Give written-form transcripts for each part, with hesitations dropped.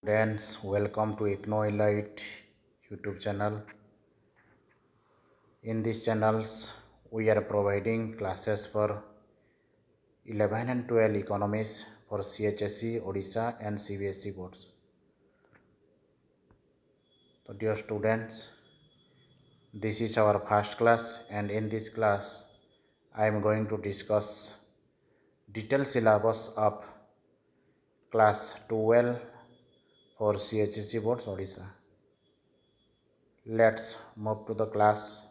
Students, welcome to IGNOU Elite YouTube channel. In these channels, we are providing classes for 11 and 12 economies for CHSE, Odisha and CBSE boards. So dear students, this is our first class, and in this class, I am going to discuss detailed syllabus of class 12 for CHSE boards Odisha. Let's move to the class.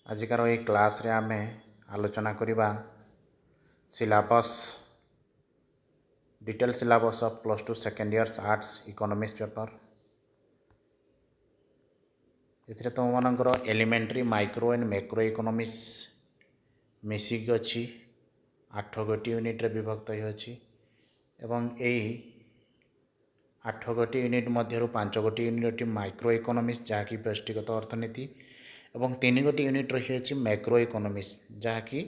आजिकार ये class रे आमे आलोचना करिबा syllabus detail syllabus of +2 second years arts economics paper एथिरे तुम मानकर elementary micro and macro economics मिसिक अछि 8 गोटी यूनिट रे विभक्त होई अछि एवं एई 8 गोटी यूनिट मध्यरु 5 गोटी यूनिट माइक्रो इकोनॉमिक्स जहाँकि व्यष्टिगत अर्थनीति एवं 3 गोटी यूनिट रही अछि मैक्रो इकोनॉमिक्स जहाँकि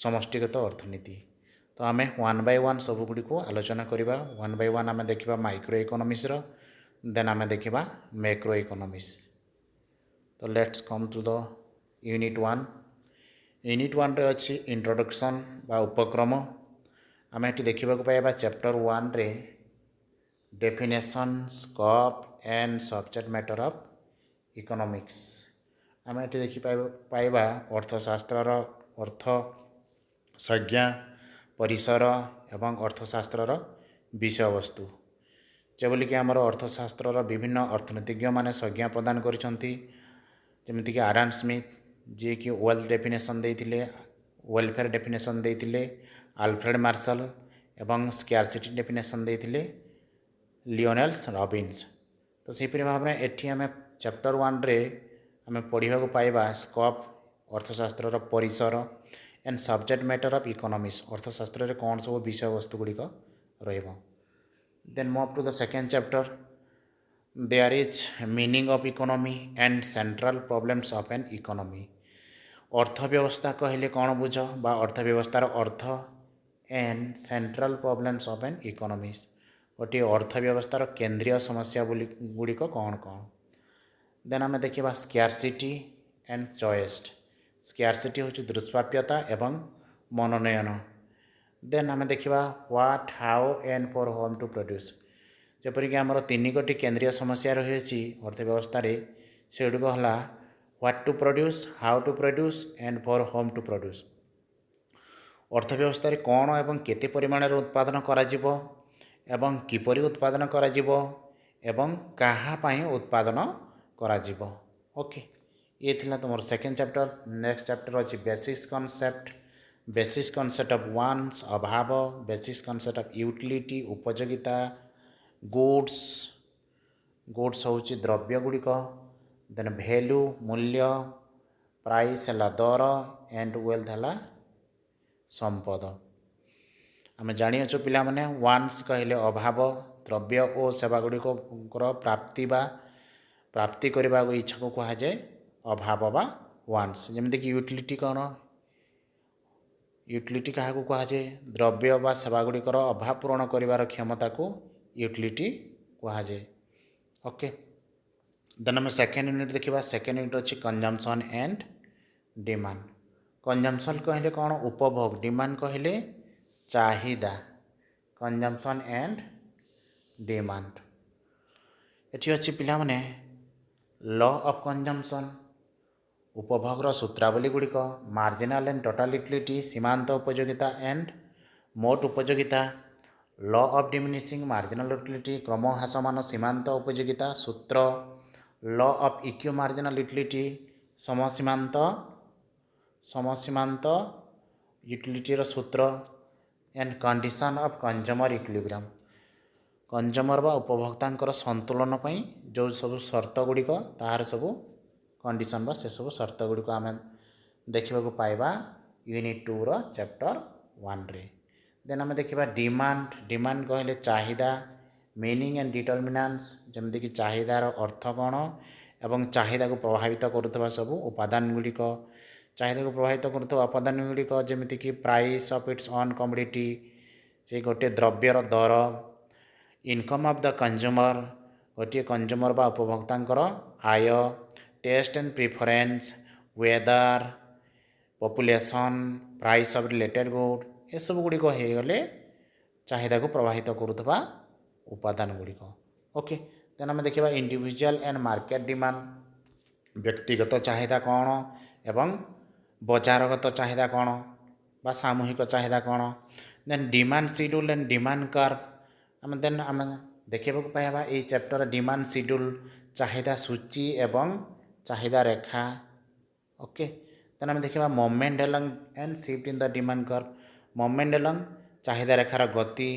समष्टिगत अर्थनीति। तो आम वन बाय वन सबुगुड़ी को आलोचना करवा वन बाय वन आम देखा माइक्रो इकोनॉमिक्स देन आम देखा मैक्रो इकोनॉमिक्स। तो let's come to the unit one. Unit one रे अच्छी इंट्रोडक्शन बा उपक्रम आम ये देखा पाइबा चैप्टर वन रे definition scope and subject matter of economics आम ये देखी पाइबा अर्थशास्त्र अर्थ संज्ञा परिसर एवं अर्थशास्त्र विषय वस्तु जेबली कि आमर अर्थशास्त्र विभिन्न अर्थनीतिज्ञ माने संज्ञा प्रदान करमितिक आडाम स्मिथ जी कि वेल्थ डेफिनेशन देते वेलफेयर डेफिनेशन देते आल्फ्रेड मार्शल एवं स्कैरसिटी डेफिनेशन देते लियोनेल्स रॉबिन्स। तो सेपरी भाव में एठी आम चैप्टर वन रे आम पढ़ा पाइबा स्कोप अर्थशास्त्र परिसर and subject matter of economics अर्थशास्त्र रे कौन सब विषय वस्तु गुड़िक रहिबो। Then move to the second chapter there is meaning of economy and central problems of an economy अर्थव्यवस्था कहले कौन बुझ बा अर्थव्यवस्थार अर्थ and central problems of an economics गोटे अर्थव्यवस्थार केंद्रीय समस्या गुड़िक कौन कौन। देन आम देखा स्कैरसिटी एंड चॉइस स्कैरसिटी हूँ दुष्प्राप्यता एवं मनोनयन। देन आम देखा what how and for whom to produce जपरिक आमर 3 गोटी केंद्रीय समस्या रही अर्थव्यवस्था से गुड़िक है what to produce how to produce and for whom to produce अर्थव्यवस्था कौन एवं केते परिमाण उत्पादन करा एवं किपरि उत्पादन करा एवं कहाँ पाई उत्पादन करा ओके ये थिला तुम सेकेंड चैप्टर। नेक्स्ट चैप्टर अच्छी बेसिस कॉन्सेप्ट ऑफ वांट्स अभाव बेसिस कॉन्सेप्ट ऑफ यूटिलिटी उपयोगिता गुड्स हूँ द्रव्य गुड़िक देन वैल्यू मूल्य प्राइस है दर एंड वेल्थ है संपद। आम जानिछु पिला माने वांट्स कहले अभाव द्रव्य और सेवा गुड़िक प्राप्ति बा प्राप्ति करने को इच्छा को कहा जाए अभाव बा वांट्स जमीक यूटिलिटी कौन यूटिलिटी क्या कहा जाए द्रव्य बा सेवा गुड़िकर अभाव पूरण कर क्षमता को यूटिलिटी कहा जाए ओके। देन आम सेकेंड यूनिट देखा सेकेंड यूनिट अच्छी कंजम्पशन एंड डिमांड कंजम्पशन कहले कौन उपभोग डिमांड कहले चाहिदा कंजम्पशन एंड डिमांड एटी अच्छी पिला माने लॉ ऑफ कंजम्पशन उपभोगर सूत्रावली गुड़िक मार्जिनाल एंड टोटाल यूटिलिटी सीमांत उपयोगिता एंड मोट उपयोगिता law of diminishing marginal utility क्रम ह्रासमान सीमांत उपयोगिता सूत्र law of equi marginal utility समसीमांत यूटिलिटीर सूत्र and condition of consumer equilibrium consumer बा उपभोक्ता संतुलन जो सब शर्त गुड़िक तार सब कंडीशन बा से सब शर्त गुड़िक आम देखा पाइबा यूनिट 2 रो चैप्टर 1 रे। देन आम देखा डिमांड कहले चाहिदा मीनिंग एंड डिटरमिनेंट्स जमती कि चाहिदार अर्थ कौन एवं चाहिदा को प्रभावित करुवा सब उपादान गुड़िक चाहिदा को प्रभावित करुवा उपादान गुड़िक जमीक price of its on commodity से गोटे द्रव्यर दर इनकम ऑफ द कंज्यूमर गोटे कंज्यूमर बा उपभोक्तांकर आय taste and preference weather population price of related good ये सब गुड़िक हो गले चाहिदा को प्रभावित करुवा उपादान गुड़िक ओके देन आम देखा इंडिविजुअल एंड मार्केट डिमांड व्यक्तिगत चाहिदा कौन एवं बजारगत चाहिदा कौन बा सामूहिक चाहिदा कौन then demand schedule and demand curve आम देखा पाइबा ये चैप्टर डिमांड शेड्यूल चाहिदा सूची एवं चाहिदा रेखा ओके देन आम देखा moment along and shift in the demand curve moment along चाहिदा रेखार गति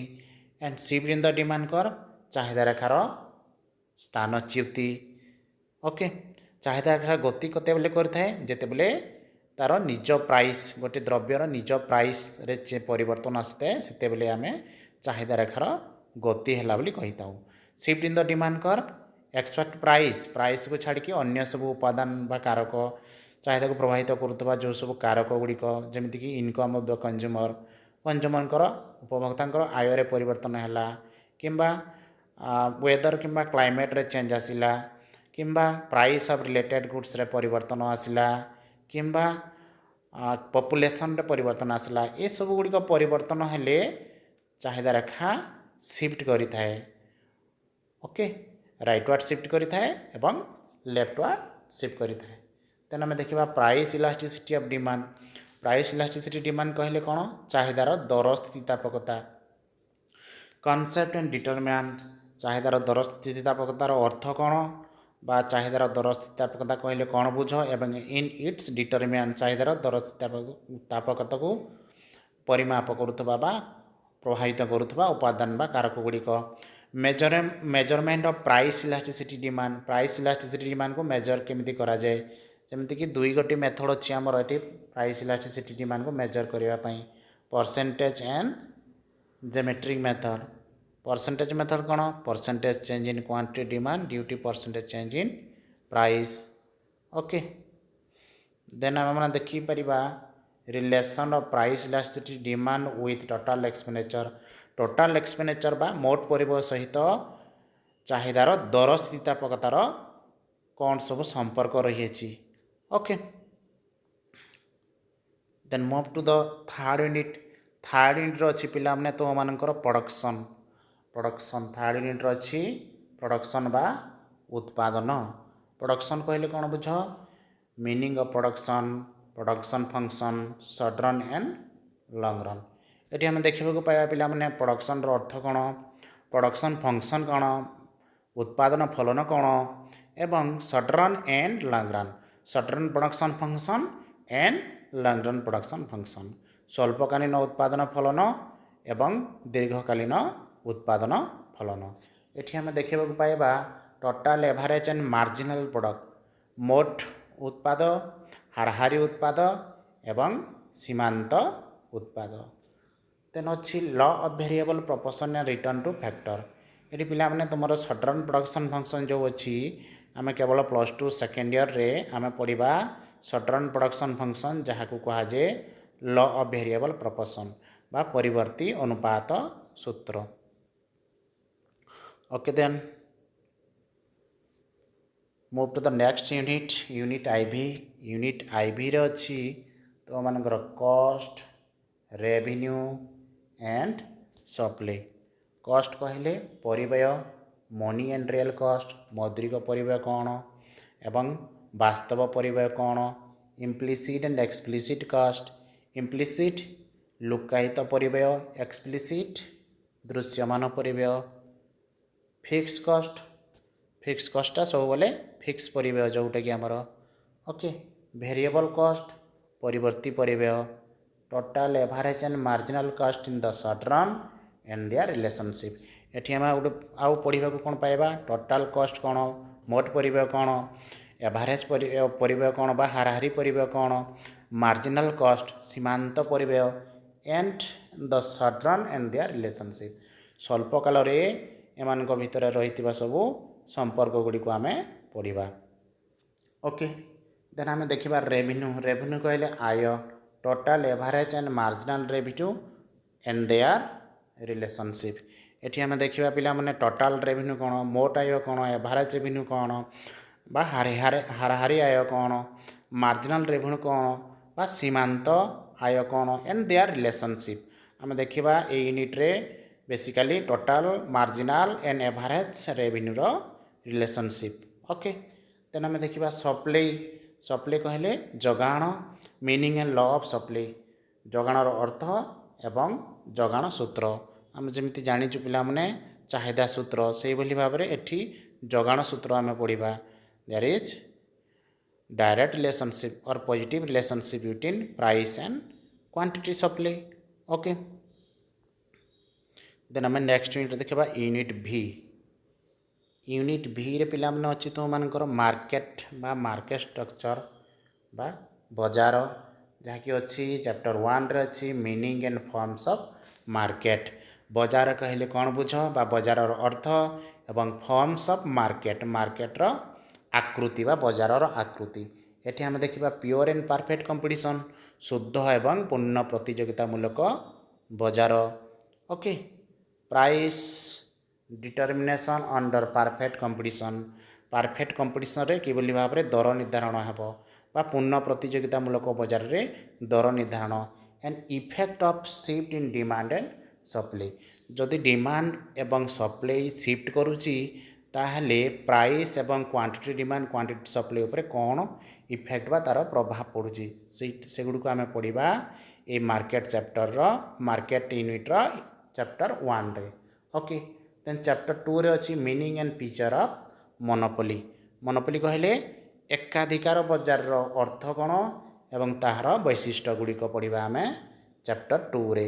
and shift in the demand curve चाहिदा रेखार स्थानच्युति ओके चाहिदा रेखार गति केतेबेले करथाए जेतेबेले तार निज प्राइस गोटे द्रव्यर निज प्राइस रे परिवर्तन आसते सेतेबेले आमे चाहिदा रेखार गति है बोली कही था shift in the demand curve expect price को छाड़ी अन्य सब उपादान बा कारक चाहिदा को प्रभावित करुवा जो सब कारक गुड़िक जमीक इनकम ऑफ द कंज्यूमर उपभोक्ता आय परिवर्तन है किंबा वेदर किंबा क्लाइमेट रे चेंज आसिला किंबा प्राइस ऑफ रिलेटेड गुड्स रे परिवर्तन आसिला किंबा पॉपुलेशन रे परिवर्तन आसिला ये सब गुड़िक परिवर्तन हेले चाहिदा रेखा शिफ्ट करि थाए ओके राइट वार्ड शिफ्ट करि थाए एवं लेफ्ट वार्ड शिफ्ट करि थाए तेन आम देखा price elasticity of demand price elasticity demand कहले कौन चाहिदार दर स्थितितापकता कॉन्सेप्ट एंड डिटरमिनेंट चाहिदार दर स्थितितापकतार अर्थ कौन बा चाहिदार दर स्थितितापकता कहले कौन बुझ एवं इन इट्स डिटरमिनेंट चाहिदार दर स्थितितापकता को परिमाप करुवा बा प्रभावित करुवा उपादान बा कारक गुड़िक measurement of price elasticity demand को मेजर केमिति करा जाए जमीती कि दुई गोटी मेथड अच्छी आमर ये प्राइस इलास्टिसिटी डिमांड को मेजर करने percentage and geometric method percentage method कौन percentage change in quantity demand due to percentage change in price okay then आम देखिपर relation of price elasticity demand with total expenditure बा मोट परिबह सहित चाहिदार दर स्थितितापकतार कौन सब संपर्क रही okay then move to the third unit अच्छी पिला माने तो मानकर प्रोडक्शन थर्ड यूनिट अच्छी प्रोडक्शन बा उत्पादन कहले कौन बुझ meaning of production function short run and long run ये आम देखा पाया पिला माने प्रोडक्शन अर्थ कौन प्रोडक्शन फंक्शन कौन उत्पादन फलन कौन एवं short run and long run short run production function and long run production function स्वल्पकालीन उत्पादन फलन एवं दीर्घकालीन उत्पादन फलन ये आम देखा पाइबा total average and marginal product मोट उत्पाद हाराहारी उत्पाद एवं सीमांत उत्पाद तेन अच्छी law of variable proportion and return to factor ये पिला माने तुम शॉर्ट रन प्रोडक्शन फंक्शन जो अच्छी आम केवल +2 सेकेंड ईयर रे आम पढ़ा शॉर्ट रन प्रोडक्शन फंक्शन जहाँ को कहुए लॉ ऑफ वेरिएबल प्रोपोर्शन बा परिवर्ती अनुपात सूत्र okay then move to the next unit IV रे अच्छी तो मानकर cost revenue and supply cost कहले परिव्यय मनी एंड रियल कॉस्ट मौद्रिक परिव्यय कौन एवं वास्तव परिव्यय कौन implicit and explicit cost implicit लुकायित परिव्यय एक्सप्लिसिट दृश्यमान परिव्यय फिक्स कॉस्टा सब बोले फिक्स परिव्यय जोटा कि आमर ओके वेरिएबल कॉस्ट परिवर्ती परिव्यय total average and marginal cost in the short run and their relationship एटी आम गोटे आउ पढ़ा कौन पाइबा टोटाल कॉस्ट कौन मोट परिव्यय कौन एवरेज परिव्यय कौन बा हाराहारी परिव्यय कौन मार्जिनल कॉस्ट सीमांत परिव्यय and the short run and their relationship स्वल्प काल एमान भितर रही सबू संपर्क गुड़ी को आम पढ़ा ओके देन आम देखा रेवेन्यू कहले आय total average and marginal revenue and their relationship एठी आम देखा पे टोटाल रेवेन्यू कौन मोट आय कौन एवरेज रेवेन्यू कौन बा हाराहारी आय कौन मार्जिनाल रेवेन्यू कौन बा सीमांत आय कौन एंड देयर रिलेशनशिप आम देखा ये यूनिट रे basically total marginal and average revenue रो रिलेशनशिप ओके देन आम देखा सप्लाई सप्लाई कहले जगाण meaning and law of supply जगाणर अर्थ एवं जगाण सूत्र आम जमी जाचु पे चाहिदा सूत्र से भाव में एठी जगाण सूत्र आम पढ़ा देयर इज डायरेक्ट रिलेशनशिप और positive relationship between price and quantity supply okay then आम नेक्स्ट यूनिट देखा यूनिट भी रे पिला माने अछि तो मानकर मार्केट बा मार्केट स्ट्रक्चर बा बजार जहाँकि अच्छी चैप्टर 1 रे अच्छी meaning and forms of market बजार कहले कौन बुझ बा बजार अर्थ एवं फॉर्म्स ऑफ मार्केट मार्केट रो आकृति बा बजार आकृति एठी हम देखिबा प्योर एंड परफेक्ट कंपटीशन शुद्ध एवं पूर्ण प्रतियोगितामूलक बजार okay price determination under perfect competition रे किबली भाव में दर निर्धारण हेबो बा पूर्ण प्रतियोगितामूलक बजार रे दर निर्धारण and effect of shift in demand and supply जदि डिमांड एवं सप्लाई शिफ्ट करुची ताहले प्राइस एवं क्वांटिटी डिमांड क्वांटिटी सप्लाई उपरे कौन इफेक्ट बा तार प्रभाव पड़ुची से गुड आम पढ़ा ये मार्केट चैप्टर रो मार्केट यूनिट रो चैप्टर 1 रे ओके देन चैप्टर 2 रे अछि meaning and feature of monopoly monopoly कहले एकाधिकार बजार रो अर्थ कौन एवं ताहार वैशिष्ट्य गुड़िक पढ़ा आम चैप्टर 2 रे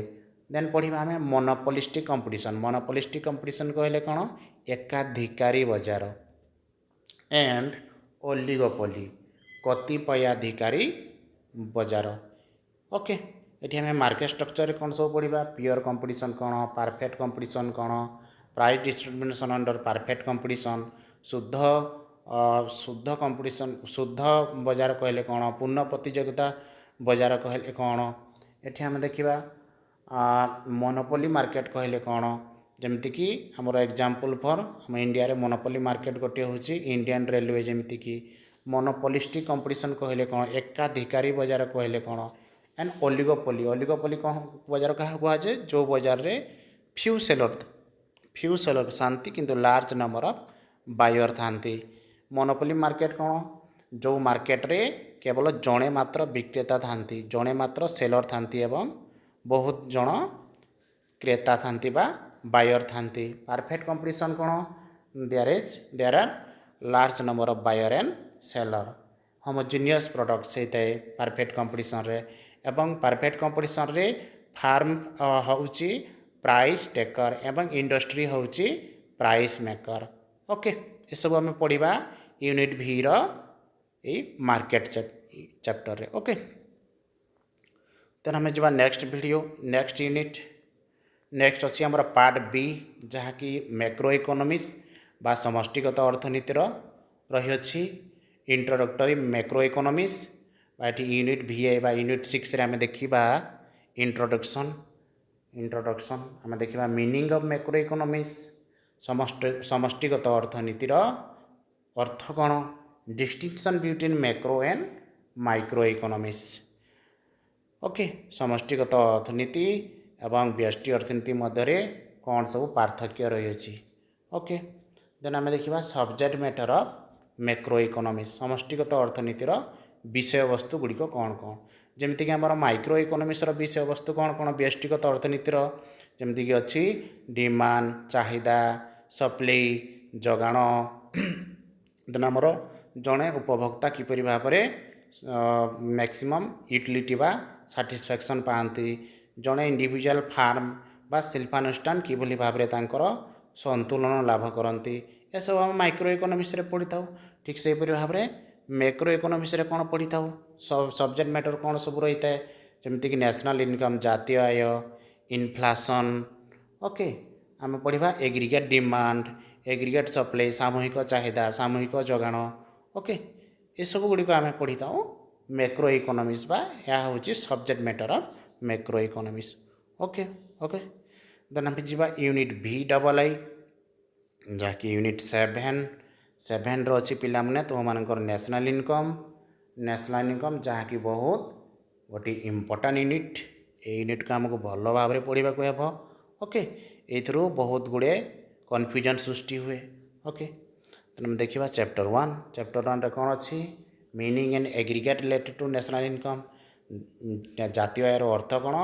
देन पढ़ा आम मोनोपोलिस्टिक कंपटीशन कहले कौन एकाधिकारी बजार एंड ओलिगोपोली कतिपयाधिकारी बजार ओके ये आम मार्केट स्ट्रक्चर कौन सब पढ़ा प्योर कंपटीशन कौन परफेक्ट कंपटीशन कौन price distribution under perfect competition शुद्ध कंपटीशन शुद्ध बजार कहले कौन पूर्ण प्रतियोगिता बजार कहले कौन ये आम देखा मोनोपोली मार्केट कहले कौन जमती कि आमर एग्जांपल फॉर आम इंडिया रे मोनोपोली मार्केट गोटे हूँ इंडियन रेलवे जमती कि मोनोपोलिस्टिक कंपटीशन कहले कौन एकाधिकारी बजार कहले कौन एंड ओलिगोपोली कौन बजार क्या कहुए जो बजार रे फ्यू सेलर शांति किंतु लार्ज नंबर ऑफ बायर थांती मोनोपोली मार्केट कौन जो मार्केट रे केवल जड़े मात्र विक्रेता थांती जड़े मात्र सेलर थांती एवं बहुत जन क्रेता थांती बा बायर थांती परफेक्ट कंपटीशन कौन there are large number of buyer and seller homogeneous product से परफेक्ट कंपटीशन रे एवं परफेक्ट कंपटीशन रे फार्म होउची प्राइस टेकर एवं इंडस्ट्री होउची प्राइस मेकर ओके ये सब आम पढ़ा यूनिट भी रो मार्केट चैप्टर रे ओके तेन आम जा next video next unit next अच्छी आम पार्ट बी जहाँकि मैक्रो इकोनॉमिक्स बा समष्टिगत अर्थनीतिर रही इंट्रोडक्टरी मैक्रो इकोनॉमिक्स बाटी यूनिट VI बा यूनिट 6 रे आम देखा इंट्रोडक्शन आम देखा मीनिंग ऑफ मैक्रो इकोनॉमिक्स समष्टिगत अर्थनीतिर अर्थ कौन distinction between macro and micro economics okay समष्टिगत अर्थनीति एवं व्यष्टि अर्थनीति मध्य कौन सब पार्थक्य रही ओके देन आम देखा subject matter of macro economics समष्टिगत अर्थनीतिर विषय वस्तु गुड़िक कौन कौन जमीक आम माइक्रो इकोनॉमिक्स विषय वस्तु कौन कौन व्यष्टिगत अर्थनीतिर जमीक अच्छी डिमांड चाहिदा सप्लाई जगाण देन आमर जड़े उपभोक्ता किपरि भाव में मैक्सिमम यूटिलिटी बा साटिस्फैक्शन पाती जड़े इंडिविजुअल फार्म बा शिल्पानुष्ठान किभली भाव में तांकर संतुलन लाभ करती यह सब आम माइक्रो इकोनॉमिक्स रे पढ़ी था ठीक से भाव में मैक्रो इकोनॉमिक्स रे कौन पढ़ी था सब्जेक्ट मैटर कौन सब रही है जमीक नेशनल इनकम जातीय आय इनफ्लेशन ओके आम पढ़ा एग्रीगेट डिमांड एग्रीगेट सप्लाई सामूहिक चाहिदा सामूहिक जगाण ओके ये सब गुड़िक आम पढ़ी था मैक्रो इकोनॉमिक्स बा यह हूँ subject matter of macro economics okay okay then आम जा यूनिट VII जहाँकि यूनिट 7 अच्छी पिला माने तुम मानकर नेशनल इनकम जहाँकि बहुत गोटे इम्पोर्टाट यूनिट यूनिट को आमको भल भाव में पढ़ा हे ओके ये बहुत गुड़े कन्फ्यूजन सृष्टि हुए ओके तेनाली देखा चैप्टर 1 रे कौन अच्छी meaning and aggregate related to national income जातीय आयर अर्थ कौन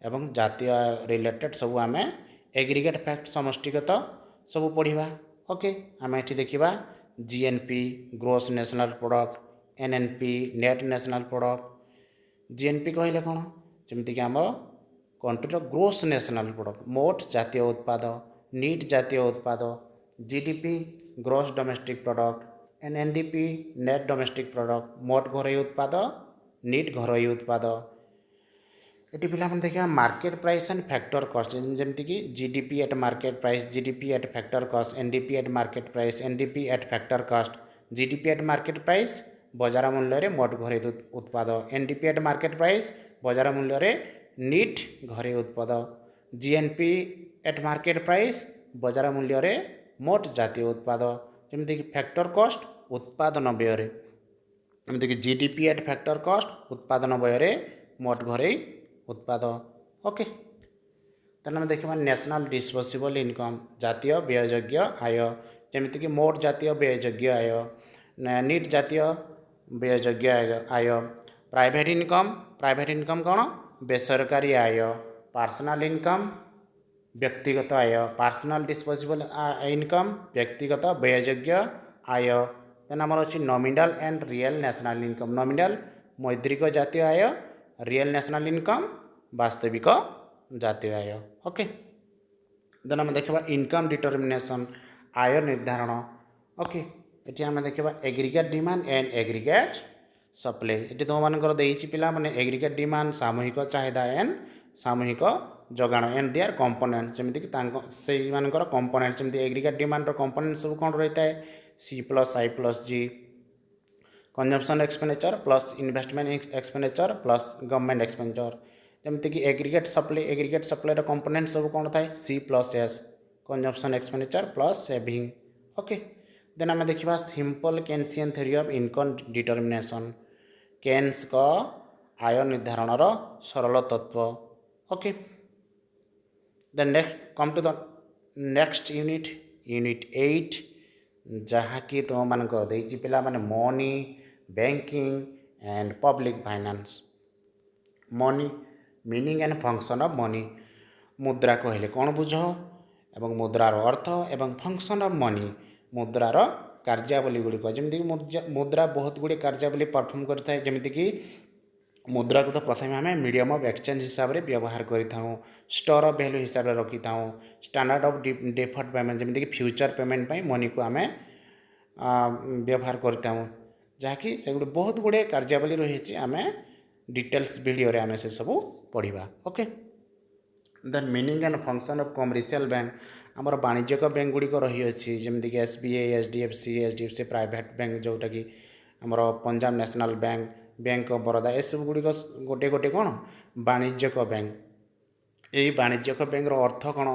एवं जातीय रिलेटेड सब आम एग्रीगेट फैक्ट समष्टिगत सब पढ़ा ओके आम ये देखा GNP gross national product NNP net national product GNP कहले कौन जमीक आम कंट्रीर ग्रोस नेशनल प्रोडक्ट मोट जातीय उत्पाद नीट जातीय उत्पाद GDP gross domestic product NNDP net domestic product मोट घरोई उत्पाद नीट घरोई उत्पाद ये पिला देखा market price and factor cost जमीक GDP at market price GDP at factor cost NDP at market price NDP at factor cost GDP at market price बजार मूल्य मोट घरोई उत्पाद NDP एट मार्केट प्राइस बजार मूल्य नीट घरोई उत्पाद GNP एट मार्केट प्राइस बजार मूल्य मोट जातीय उत्पाद जमीक फैक्टर कॉस्ट उत्पादन व्यय जमीक GDP एट फैक्टर कॉस्ट उत्पादन व्यय मोट घरोई उत्पाद ओके तेना आम देखा नेशनल डिस्पोजेबल इनकम जातीय व्यययोग्य आय जमीक मोट जातीय व्यययोग्य आय नीट जातीय व्यययोग्य आय प्राइवेट इनकम कौन बेसरकारी आय पर्सनल इनकम व्यक्तिगत आय पर्सनल डिस्पोजेबल इनकम व्यक्तिगत व्यययोग्य आय तेना आमर अच्छी nominal and real national income nominal मौद्रिक जातीय आय रियल नेशनल इनकम वास्तविक जातीय आय ओके देन आम देखा इनकम डिटरमिनेशन आय निर्धारण ओके ये आम देखा aggregate demand and aggregate supply ये तुम मानकर देसी पिला माने एग्रीगेट डिमांड सामूहिक चाहिदा एंड सामूहिक जगाण एंड देयर कंपोनेंट्स जमीक से मानकर कंपोनेंट्स जमी एग्रीगेट डिमांड कंपोनेंट सब कौन रही है C+I+G consumption expenditure plus investment expenditure plus government expenditure जमीक एग्रीगेट सप्लाई कंपोनेंट सब कौन था C+S consumption expenditure plus saving okay then आम देखा simple Keynesian theory of income determination Keynes का आय निर्धारणर सरल तत्व okay then next come to the next unit 8 जहाँकि तुम मानकर देची पिला माने money banking and public finance money meaning and function of money मुद्रा कहले कौन बुझ एवं मुद्रार अर्थ एवं फंक्शन ऑफ मनी मुद्रार कार्यावली गुड़िक जमीक मुद्रा बहुत गुड़े कार्यावली परफॉर्म करता है जमीक मुद्रा को तो प्रथम आम मीडियम ऑफ एक्सचेंज हिसाब से व्यवहार करूँ स्टोर ऑफ वैल्यू हिसाब से रखी था स्टैंडर्ड ऑफ डिफर्ड पेमेंट जमीक फ्यूचर पेमेंट पर मनी को आम व्यवहार करता जहाँकि से बहुत गुड़े कार्यावली रही आम डिटेल्स वीडियो आम से सब पढ़ा okay then meaning and function of commercial bank आमर वाणिज्यिक बैंक गुड़िक रही जमीक SBI HDFC प्राइवेट बैंक जोटा कि आमर Punjab National Bank of Baroda ये सब गुड़िक गोटे गोटे कौन वाणिज्यिक बैंक यही वाणिज्यिक बैंक अर्थ कौन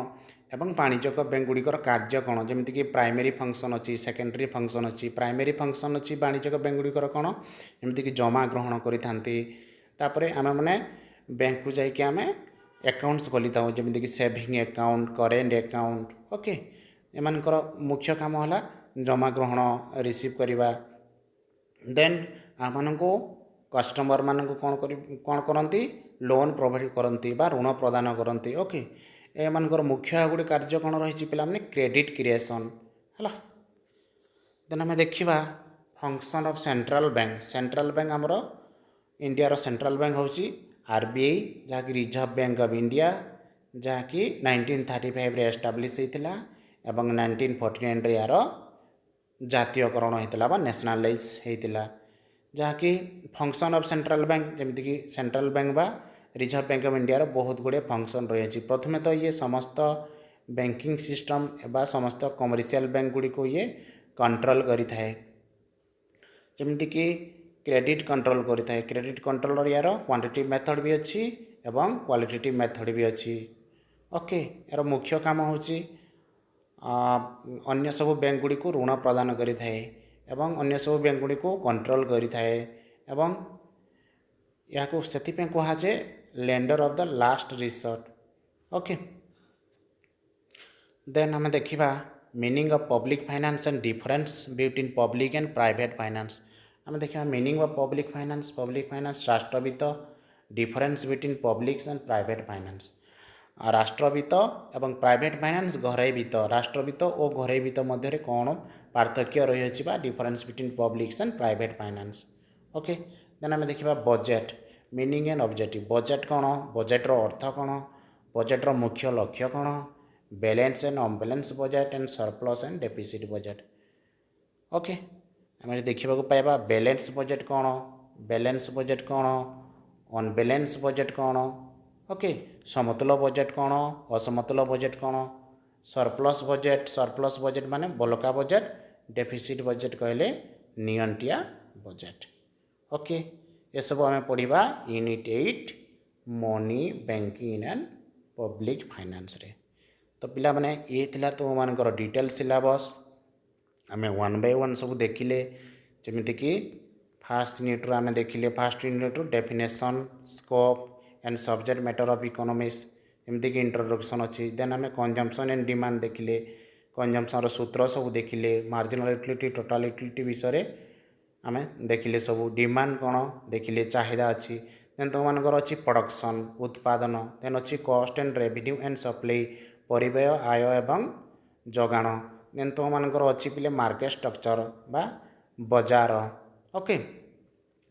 एवं वाणिज्यिक बैंक गुड़िकर कार्य कौन जमीक प्राइमरी फंक्शन अच्छी सेकेंडरी फंक्शन अच्छी प्राइमरी फंक्शन अच्छी वाणिज्यिक बैंक गुड़िकर कौन जमीक जमा ग्रहण करें आम मैंने बैंक को जाकि आम अकाउंट्स खोली था जमीक saving account current account okay एमानकर मुख्य काम है जमा ग्रहण रिसीव करवा देन आम कस्टमर मान कौन करती लोन प्रोवाइड करती ऋण प्रदान करती ओके एमानकर मुख्य गुड़े कार्य कौन रही पे क्रेडिट क्रिएशन है देन आम देखा फंक्शन ऑफ सेंट्रल बैंक आमर इंडिया रो सेंट्रल बैंक हूँ RBI जहाँकि रिजर्व बैंक ऑफ इंडिया जहाँकि 1935 एस्टाब्लीश होता एवं 1949 यार जातीयकरण होता नेशनलाइज होता जहाँकि फंक्शन ऑफ सेंट्रल बैंक जमीक सेंट्रल बैंक बा रिजर्व बैंक ऑफ इंडिया बहुत गुड़े फंक्शन रही प्रथमे तो ये समस्त बैंकिंग सिस्टम एवं समस्त कमर्शियल बैंक गुड़ी को ये कंट्रोल करी थाए जमीक क्रेडिट कंट्रोल करी थाए क्रेडिट कंट्रोल यार क्वांटिटेटिव मेथड भी अच्छी एवं क्वालिटेटिव मेथड भी अच्छी ओके यार मुख्य काम होची अन्य सब बैंक गुड़ी को ऋण प्रदान करि थाए एवं अन्य सब बैंक गुड़ी को कंट्रोल करि थाए एवं या को सेति पे कहा जे lender of the last resort. Okay then हमें देखिबा meaning of public finance and difference between public and private finance. हमें देखिबा मीनिंग ऑफ पब्लिक फाइनेंस राष्ट्र वित्त difference between public and private finance. राष्ट्र वित्त एवं प्राइवेट फाइनेंस घरोई वित्त राष्ट्र वित्त और घरोई वित्त मध्य कौन पार्थक्य रही है difference between public and private finance. Okay then आम देखा budget meaning and objective. Budget कौन बजेट्र अर्थ कौन बजेट्र मुख्य लक्ष्य कौन balance and unbalance budget and surplus and deficit budget. Okay आम देखा पाइबा बैलेंस बजेट कौन अनबैलेंस बजेट कौन ओके समतुल बजेट कौन असमतुल बजेट कौन सरप्लस बजेट माने बलका बजेट डेफिसिट बजेट कहले नियंटिया बजेट। ओके ये सब आम पढ़ा unit 8 money banking and public finance रे। तो पिला माने ये थिला तो मानकर डिटेल सिलेबस आम 1 बाय 1 सब देखिले जमिति कि फास्ट यूनिट आम देखिले fast unit definition scope and subject matter of economics एमती कि इंट्रोडक्शन अच्छी। देन आम कंजम्पशन एंड डिमांड देखिले कंजम्पशन सूत्र सब देखिले मार्जिनल यूटिलिटी टोटल यूटिलिटी विषय आम देखिले सब डिमांड कौन देखिले चाहिदा अच्छी। देन तुम मानकर अच्छी प्रोडक्शन उत्पादन देन अच्छी cost and revenue and supply परिव्यय आय एवं जगाण। देन तुम मानकर अच्छी पिले मार्केट स्ट्रक्चर बा बजार। ओके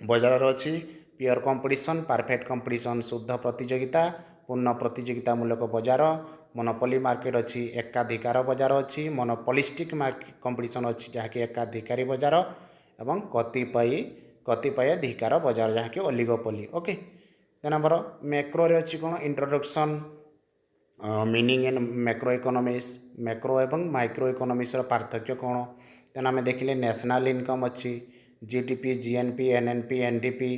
बजार अच्छी पियर कंपटीशन परफेक्ट कंपटीशन शुद्ध प्रतियोगिता पूर्ण प्रतियोगितामूलक बजार मोनोपोली मार्केट अच्छी एकाधिकार बजार अच्छी मोनोपोलिस्टिक कंपटीशन अच्छी जहाँकि एकाधिकारी बजार एवं कतिपय धिकार बजार जहाँकि ओलिगोपोली। ओके देन आमर मैक्रो रे अच्छी कौन introduction meaning and macro economics macro एवं माइक्रो इकोनॉमिक्स पार्थक्य कौन। देन आम देखिले नेशनल इनकम अच्छी GDP GNP NNP NDP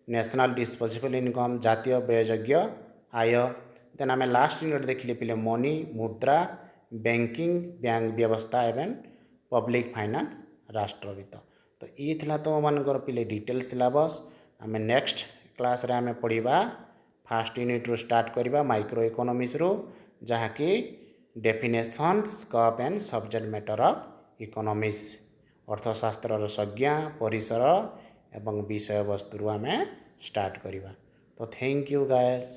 national disposable income जातीय व्यययोग्य आय। देन आम लास्ट यूनिट देखिले पिले मनी मुद्रा बैंकिंग बैंक व्यवस्था एवं पब्लिक फाइनेंस राष्ट्र वित्त। तो ये थिला तो मानकर पिले डिटेल सिलेबस आम नेक्स्ट क्लास रे आम पढ़ा फास्ट यूनिट रू स्टार्ट करवा माइक्रो इकोनॉमिक्स रू जहाँकि definition scope and subject matter of economics अर्थशास्त्र संज्ञा परिसर एवं विषय वस्तु आम स्टार्ट करवा। तो थैंक यू गाइस।